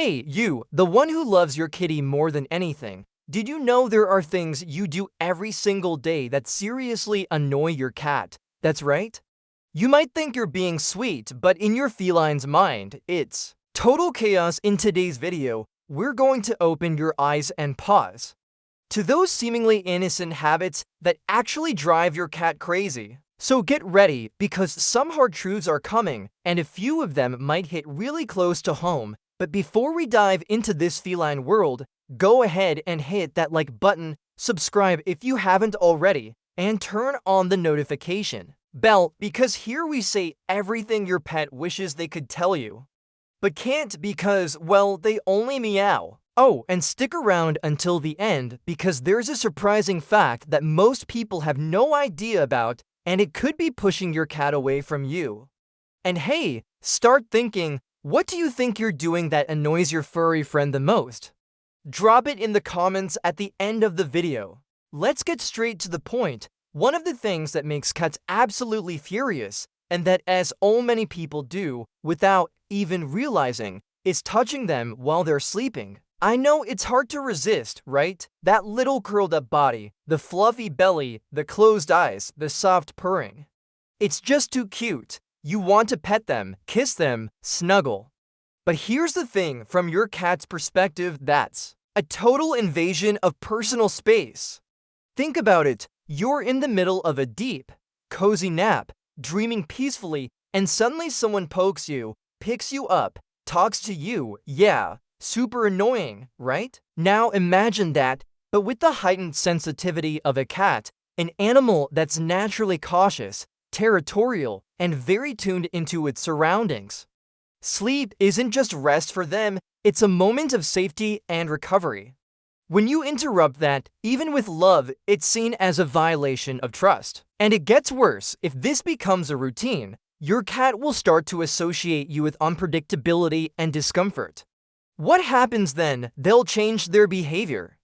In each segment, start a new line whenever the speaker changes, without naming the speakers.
Hey, you, the one who loves your kitty more than anything. Did you know there are things you do every single day that seriously annoy your cat? That's right. You might think you're being sweet, but in your feline's mind, it's total chaos. In today's video, we're going to open your eyes and paws to those seemingly innocent habits that actually drive your cat crazy. So get ready, because some hard truths are coming, and a few of them might hit really close to home. But before we dive into this feline world, go ahead and hit that like button, subscribe if you haven't already, and turn on the notification bell, because here we say everything your pet wishes they could tell you, but can't because, well, they only meow. Oh, and stick around until the end, because there's a surprising fact that most people have no idea about, and it could be pushing your cat away from you. And hey, start thinking, what do you think you're doing that annoys your furry friend the most? Drop it in the comments at the end of the video. Let's get straight to the point. One of the things that makes cats absolutely furious, and that as so many people do without even realizing, is touching them while they're sleeping. I know it's hard to resist, right? That little curled up body, the fluffy belly, the closed eyes, the soft purring. It's just too cute. You want to pet them, kiss them, snuggle. But here's the thing, from your cat's perspective, that's a total invasion of personal space. Think about it. You're in the middle of a deep, cozy nap, dreaming peacefully, and suddenly someone pokes you, picks you up, talks to you. Yeah, super annoying, right? Now imagine that, but with the heightened sensitivity of a cat, an animal that's naturally cautious, territorial, and very tuned into its surroundings. Sleep isn't just rest for them, it's a moment of safety and recovery. When you interrupt that, even with love, it's seen as a violation of trust. And it gets worse. If this becomes a routine, your cat will start to associate you with unpredictability and discomfort. What happens then? They'll change their behavior.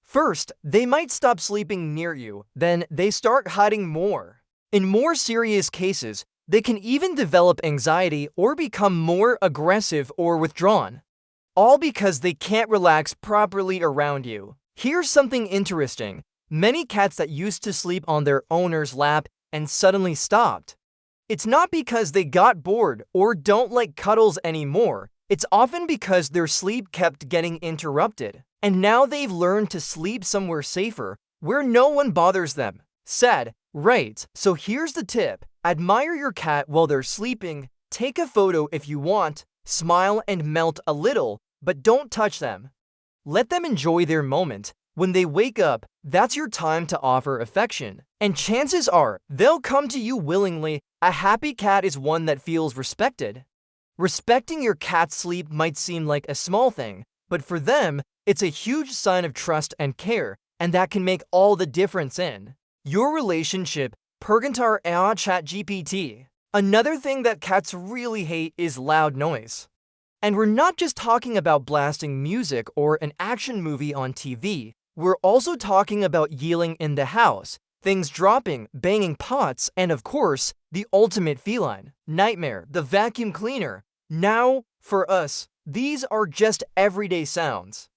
First, they might stop sleeping near you, then they start hiding more. In more serious cases, they can even develop anxiety or become more aggressive or withdrawn. All because they can't relax properly around you. Here's something interesting. Many cats that used to sleep on their owner's lap and suddenly stopped. It's not because they got bored or don't like cuddles anymore. It's often because their sleep kept getting interrupted. And now they've learned to sleep somewhere safer, where no one bothers them. Sad, right? So here's the tip. Admire your cat while they're sleeping. Take a photo if you want. Smile and melt a little, but don't touch them. Let them enjoy their moment. When they wake up, that's your time to offer affection. And chances are, they'll come to you willingly. A happy cat is one that feels respected. Respecting your cat's sleep might seem like a small thing, but for them, it's a huge sign of trust and care, and that can make all the difference in your relationship. Pergentar ChatGPT. Another thing that cats really hate is loud noise. And we're not just talking about blasting music or an action movie on TV. We're also talking about yelling in the house, things dropping, banging pots, and of course, the ultimate feline nightmare, the vacuum cleaner. Now, for us, these are just everyday sounds.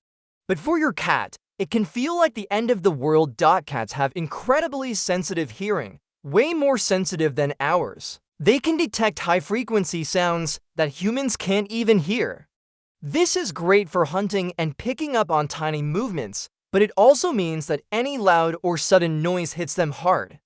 But for your cat, it can feel like the end of the world. Cats have incredibly sensitive hearing, way more sensitive than ours. They can detect high-frequency sounds that humans can't even hear. This is great for hunting and picking up on tiny movements, but it also means that any loud or sudden noise hits them hard.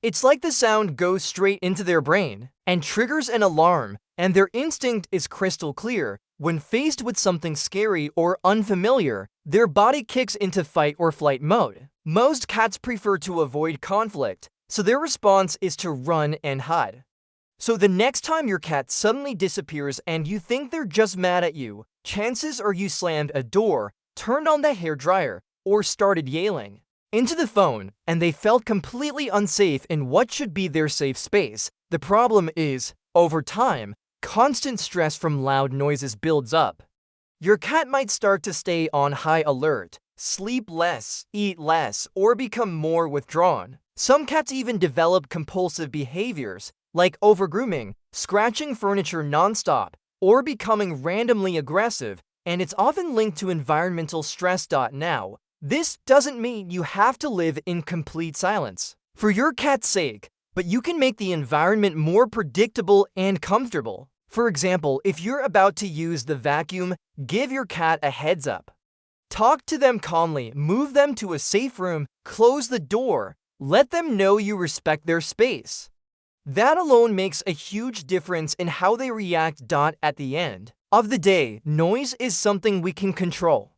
It's like the sound goes straight into their brain and triggers an alarm, and their instinct is crystal clear. When faced with something scary or unfamiliar, their body kicks into fight or flight mode. Most cats prefer to avoid conflict, so their response is to run and hide. So the next time your cat suddenly disappears and you think they're just mad at you, chances are you slammed a door, turned on the hairdryer, or started yelling into the phone, and they felt completely unsafe in what should be their safe space. The problem is, over time, constant stress from loud noises builds up. Your cat might start to stay on high alert, sleep less, eat less, or become more withdrawn. Some cats even develop compulsive behaviors, like overgrooming, scratching furniture nonstop, or becoming randomly aggressive, and it's often linked to environmental stress. Now, this doesn't mean you have to live in complete silence for your cat's sake, but you can make the environment more predictable and comfortable. For example, if you're about to use the vacuum, give your cat a heads up. Talk to them calmly, move them to a safe room, close the door, let them know you respect their space. That alone makes a huge difference in how they react. At the end of the day, noise is something we can control.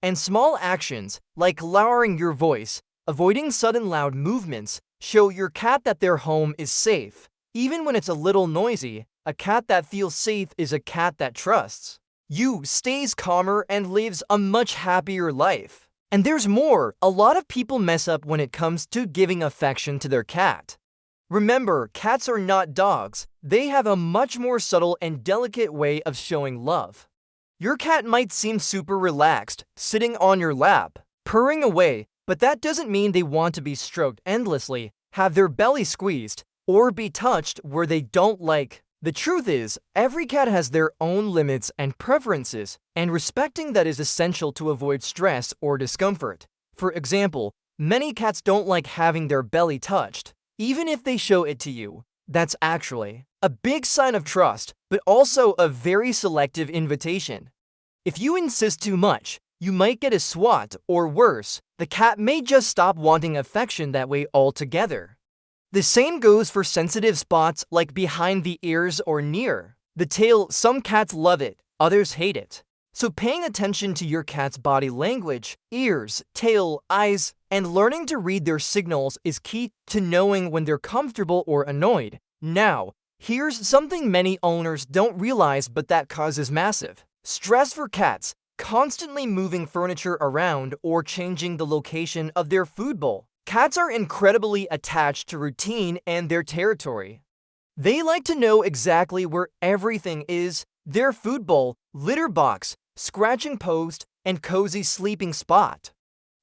And small actions, like lowering your voice, avoiding sudden loud movements, show your cat that their home is safe. Even when it's a little noisy, a cat that feels safe is a cat that trusts you, stays calmer, and lives a much happier life. And there's more. A lot of people mess up when it comes to giving affection to their cat. Remember, cats are not dogs. They have a much more subtle and delicate way of showing love. Your cat might seem super relaxed, sitting on your lap, purring away, but that doesn't mean they want to be stroked endlessly, have their belly squeezed, or be touched where they don't like. The truth is, every cat has their own limits and preferences, and respecting that is essential to avoid stress or discomfort. For example, many cats don't like having their belly touched, even if they show it to you. That's actually a big sign of trust, but also a very selective invitation. If you insist too much, you might get a swat, or worse, the cat may just stop wanting affection that way altogether. The same goes for sensitive spots like behind the ears or near the tail. Some cats love it, others hate it. So paying attention to your cat's body language, ears, tail, eyes, and learning to read their signals is key to knowing when they're comfortable or annoyed. Now, here's something many owners don't realize but that causes massive stress for cats: constantly moving furniture around or changing the location of their food bowl. Cats are incredibly attached to routine and their territory. They like to know exactly where everything is: their food bowl, litter box, scratching post, and cozy sleeping spot.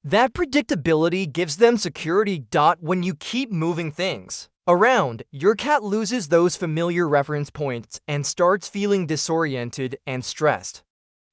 That predictability gives them security. When you keep moving things around, your cat loses those familiar reference points and starts feeling disoriented and stressed.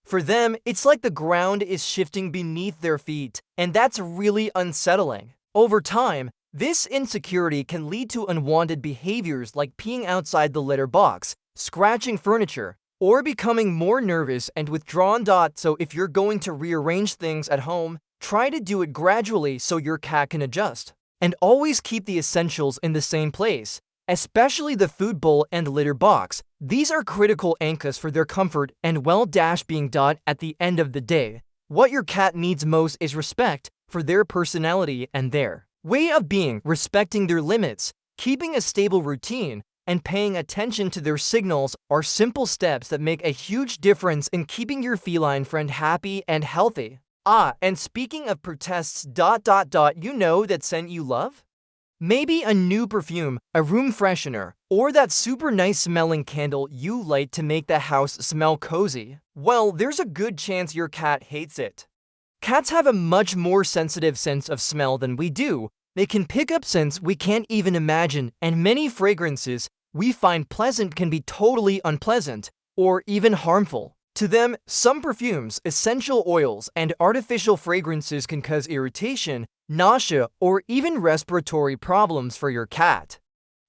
For them, it's like the ground is shifting beneath their feet, and that's really unsettling. Over time, this insecurity can lead to unwanted behaviors like peeing outside the litter box, scratching furniture, or becoming more nervous and withdrawn. So if you're going to rearrange things at home, try to do it gradually so your cat can adjust. And always keep the essentials in the same place, especially the food bowl and litter box. These are critical anchors for their comfort and well-being. At the end of the day, what your cat needs most is respect for their personality and their way of being. Respecting their limits, keeping a stable routine, and paying attention to their signals are simple steps that make a huge difference in keeping your feline friend happy and healthy. And speaking of protests, you know that scent you love? Maybe a new perfume, a room freshener, or that super nice smelling candle you light to make the house smell cozy. Well, there's a good chance your cat hates it. Cats have a much more sensitive sense of smell than we do. They can pick up scents we can't even imagine, and many fragrances we find pleasant can be totally unpleasant or even harmful. To them, some perfumes, essential oils, and artificial fragrances can cause irritation, nausea, or even respiratory problems for your cat.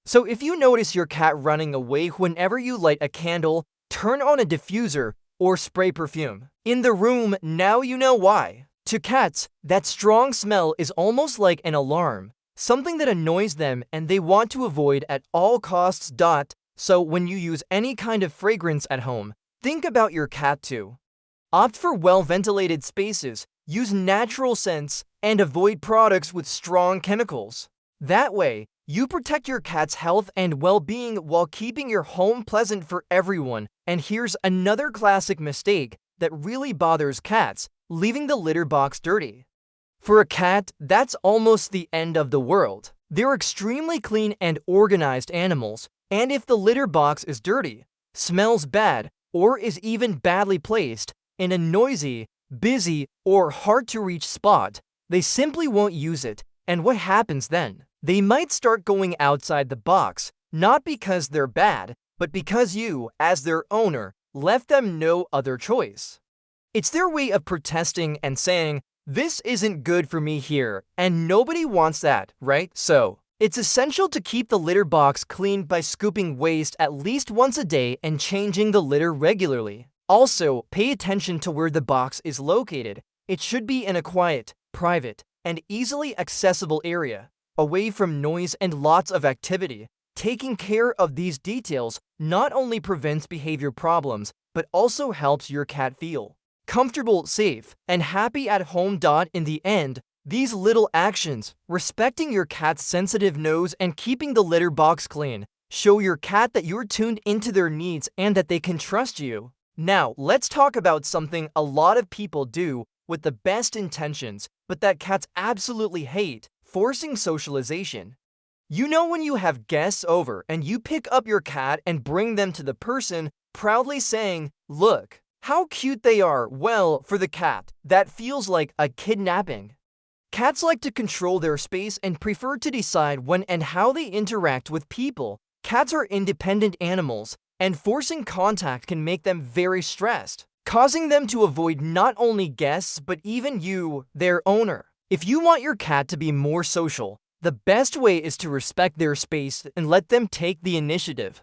So if you notice your cat running away whenever you light a candle, turn on a diffuser, or spray perfume in the room, now you know why. To cats, that strong smell is almost like an alarm, something that annoys them and they want to avoid at all costs. So when you use any kind of fragrance at home, think about your cat too. Opt for well-ventilated spaces, use natural scents, and avoid products with strong chemicals. That way, you protect your cat's health and well-being while keeping your home pleasant for everyone. And here's another classic mistake that really bothers cats: leaving the litter box dirty. For a cat, that's almost the end of the world. They're extremely clean and organized animals, and if the litter box is dirty, smells bad, or is even badly placed in a noisy, busy, or hard-to-reach spot, they simply won't use it. And what happens then? They might start going outside the box, not because they're bad, but because you, as their owner, left them no other choice. It's their way of protesting and saying, "This isn't good for me here," and nobody wants that, right? So, it's essential to keep the litter box clean by scooping waste at least once a day and changing the litter regularly. Also, pay attention to where the box is located. It should be in a quiet, private, and easily accessible area, away from noise and lots of activity. Taking care of these details not only prevents behavior problems, but also helps your cat feel comfortable, safe, and happy at home. In the end, these little actions, respecting your cat's sensitive nose and keeping the litter box clean, show your cat that you're tuned into their needs and that they can trust you. Now, let's talk about something a lot of people do with the best intentions, but that cats absolutely hate: forcing socialization. You know, when you have guests over and you pick up your cat and bring them to the person, proudly saying, "Look how cute they are." Well, for the cat, that feels like a kidnapping. Cats like to control their space and prefer to decide when and how they interact with people. Cats are independent animals, and forcing contact can make them very stressed, causing them to avoid not only guests but even you, their owner. If you want your cat to be more social, the best way is to respect their space and let them take the initiative.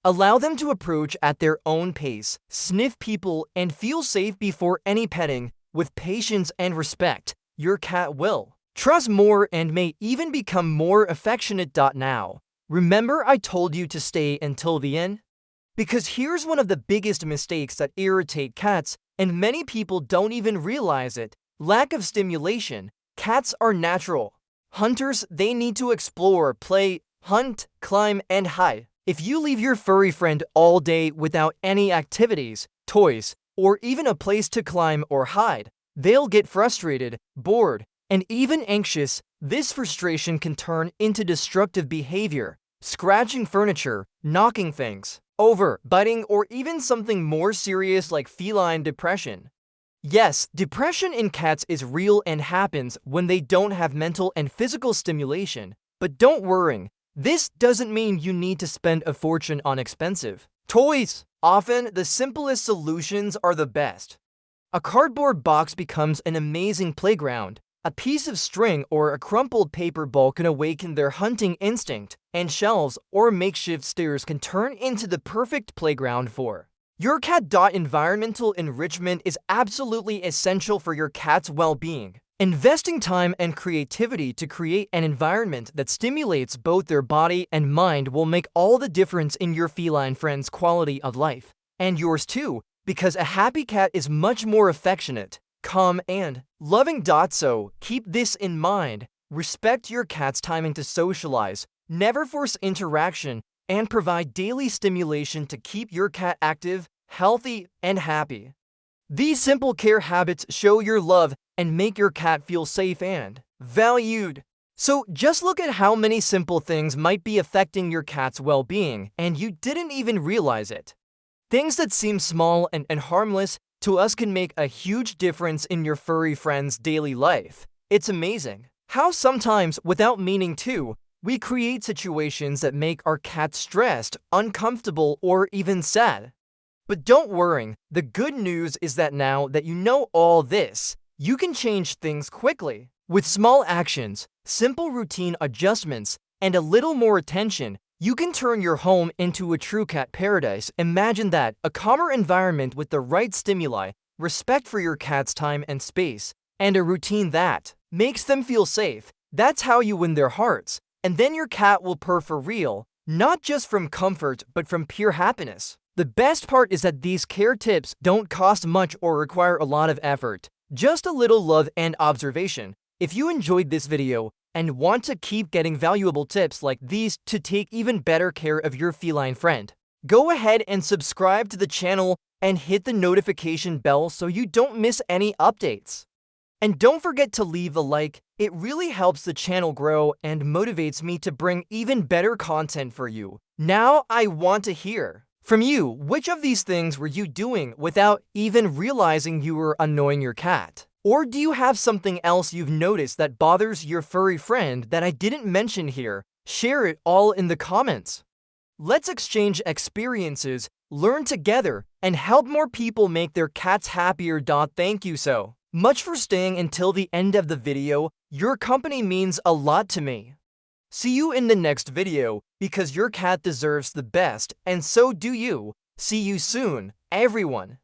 Allow them to approach at their own pace, sniff people, and feel safe before any petting. With patience and respect, your cat will trust more and may even become more affectionate. Now, remember I told you to stay until the end? Because here's one of the biggest mistakes that irritate cats, and many people don't even realize it: lack of stimulation. Cats are natural hunters. They need to explore, play, hunt, climb, and hide. If you leave your furry friend all day without any activities, toys, or even a place to climb or hide, they'll get frustrated, bored, and even anxious. This frustration can turn into destructive behavior: scratching furniture, knocking things over, biting, or even something more serious like feline depression. Yes, depression in cats is real and happens when they don't have mental and physical stimulation. But don't worry, this doesn't mean you need to spend a fortune on expensive toys. Often, the simplest solutions are the best. A cardboard box becomes an amazing playground. A piece of string or a crumpled paper ball can awaken their hunting instinct, and shelves or makeshift stairs can turn into the perfect playground for your cat. Environmental enrichment is absolutely essential for your cat's well-being. Investing time and creativity to create an environment that stimulates both their body and mind will make all the difference in your feline friend's quality of life, and yours too, because a happy cat is much more affectionate, calm, and loving. So, keep this in mind: respect your cat's timing to socialize, never force interaction, and provide daily stimulation to keep your cat active, healthy, and happy. These simple care habits show your love and make your cat feel safe and valued. So just look at how many simple things might be affecting your cat's well-being, and you didn't even realize it. Things that seem small and harmless to us can make a huge difference in your furry friend's daily life. It's amazing how sometimes, without meaning to, we create situations that make our cat stressed, uncomfortable, or even sad. But don't worry, the good news is that now that you know all this, you can change things quickly. With small actions, simple routine adjustments, and a little more attention, you can turn your home into a true cat paradise. Imagine that: a calmer environment with the right stimuli, respect for your cat's time and space, and a routine that makes them feel safe. That's how you win their hearts. And then your cat will purr for real, not just from comfort, but from pure happiness. The best part is that these care tips don't cost much or require a lot of effort, just a little love and observation. If you enjoyed this video and want to keep getting valuable tips like these to take even better care of your feline friend, go ahead and subscribe to the channel and hit the notification bell so you don't miss any updates. And don't forget to leave a like. It really helps the channel grow and motivates me to bring even better content for you. Now I want to hear from you. Which of these things were you doing without even realizing you were annoying your cat? Or do you have something else you've noticed that bothers your furry friend that I didn't mention here? Share it all in the comments. Let's exchange experiences, learn together, and help more people make their cats happier. Thank you so much for staying until the end of the video. Your company means a lot to me. See you in the next video, because your cat deserves the best, and so do you. See you soon, everyone.